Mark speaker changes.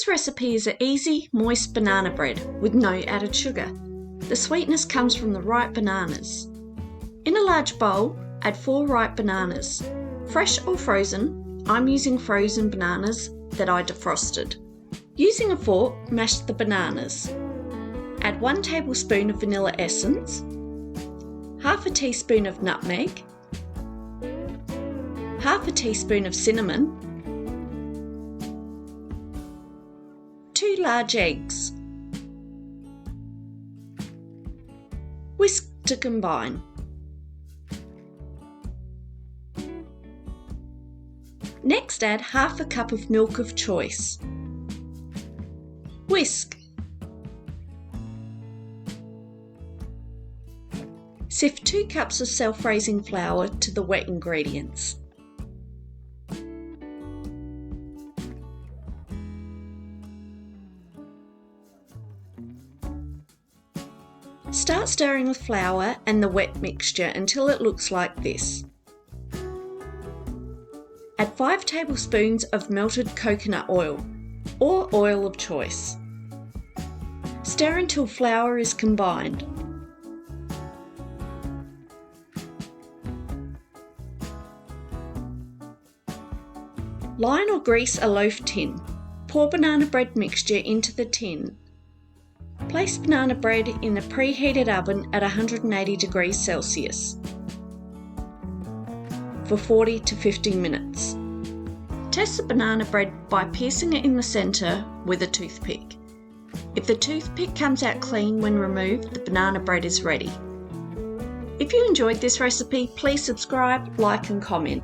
Speaker 1: This recipe is an easy, moist banana bread with no added sugar. The sweetness comes from the ripe bananas. In a large bowl, add 4 ripe bananas. Fresh or frozen, I'm using frozen bananas that I defrosted. Using a fork, mash the bananas. Add 1 tablespoon of vanilla essence, half a teaspoon of nutmeg, half a teaspoon of cinnamon, 2 large eggs. Whisk to combine. Next, add half a cup of milk of choice. Whisk. Sift 2 cups of self-raising flour to the wet ingredients. Start stirring the flour and the wet mixture until it looks like this. Add 5 tablespoons of melted coconut oil or oil of choice. Stir until flour is combined. Line or grease a loaf tin. Pour banana bread mixture into the tin. Place banana bread in a preheated oven at 180 degrees Celsius for 40 to 50 minutes. Test the banana bread by piercing it in the centre with a toothpick. If the toothpick comes out clean when removed, the banana bread is ready. If you enjoyed this recipe, please subscribe, like and comment.